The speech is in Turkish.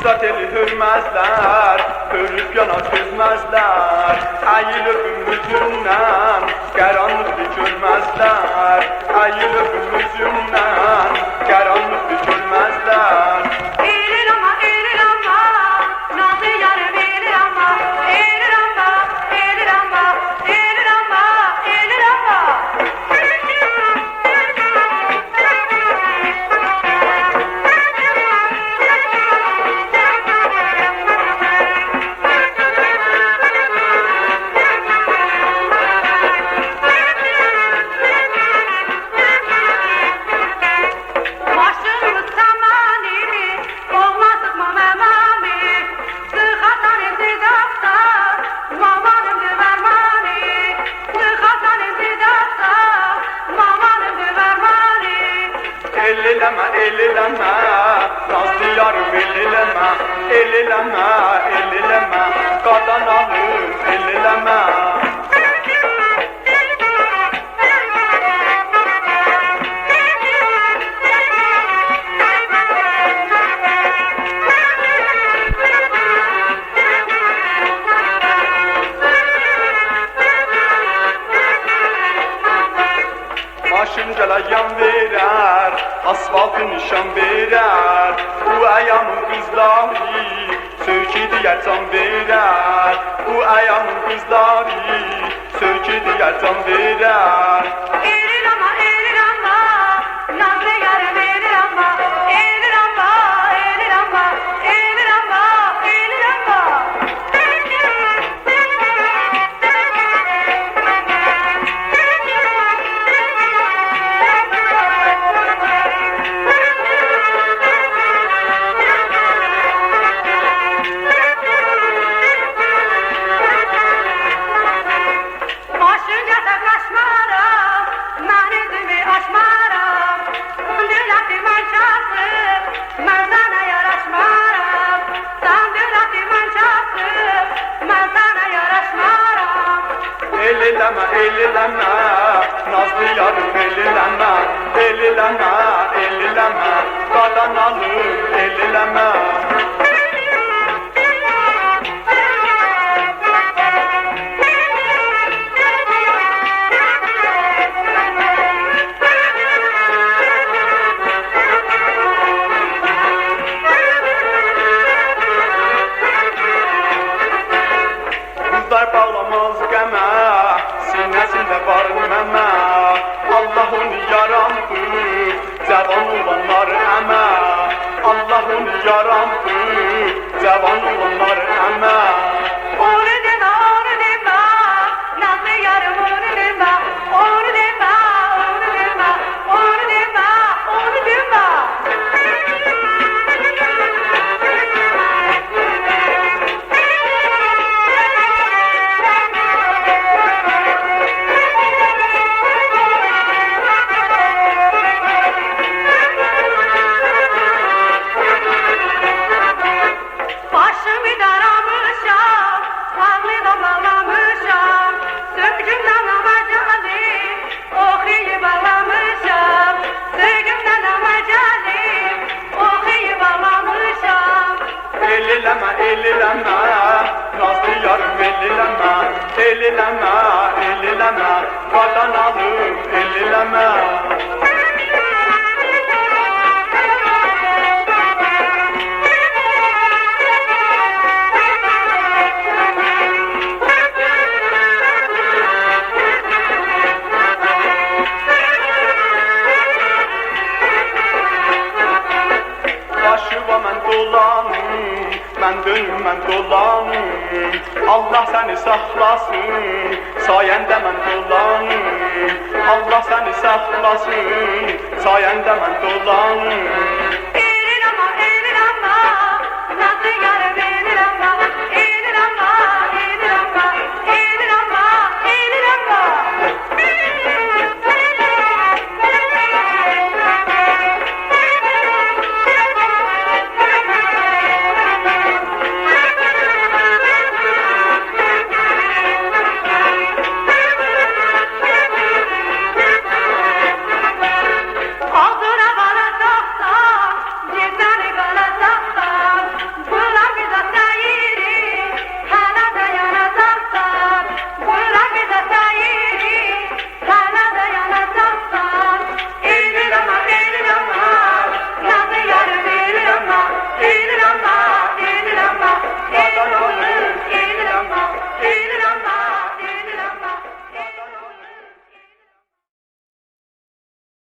Vüslat eli hürmezler, hürrüp yana çözmezler. Eğil öpümüzünden, karanlık bir görmezler. Eğil öpümüzünden, karanlık bir görmezler. Eğilir ama, nazlı yarım eğilir ama, eğilir ama, eğilir ama, eğilir ama, eğilir ama. Başımız zamanı, olmazdık mı memami? Sıhhatan intidakta, mamanın güvermani. Sıhhatan intidakta, mamanın güvermani. Ellileme, ellileme, nazlı yarım ellileme. Ellileme, ellileme, kazanalım ellileme. Maşıncala yan verer, asfaltı nişan verer. Bu ayağımın kızları, sökü diğer can verer. Bu ayağımın kızları, sökü diğer can verer. Eğilir ama, nazlı yarım eğilir ama, eğilir ama, eğilir ama, eğilir ama, eğilir ama. Başınca taklaşmaram, mən özümü aşmaram. Sandıratı mən çapıb, mən sana yaraşmaram. Sandıratı mən çapıb, mən sana yaraşmaram. Ellileme, ellileme, nazlı yarım ellileme. Ellileme, ellileme, kazanalım ellileme. Kızlar bağlamaz qəmə, sinəsində var məmə. Allah onu yarandı, cavan olanlar əmə. Allah onu yarandı, cavan olanlar əmə. Onu deme, nazlı yarım onu deme. Onu deme, onu deme, onu deme, onu deme. Başımı daramışam, ağlıda bağlamışam. Sökümden amacalim, okuyup ağlamışam. Sökümden amacalim, okuyup ağlamışam. Ellileme, ellileme, nazlı yarım ellileme. Ellileme, ellileme, kazanalım ellileme. Başıva mən dolanım, mən dönüm, mən dolanım. Allah səni saxlasın, sayəndə mən dolanım. Allah səni saxlasın, sayəndə mən dolanım.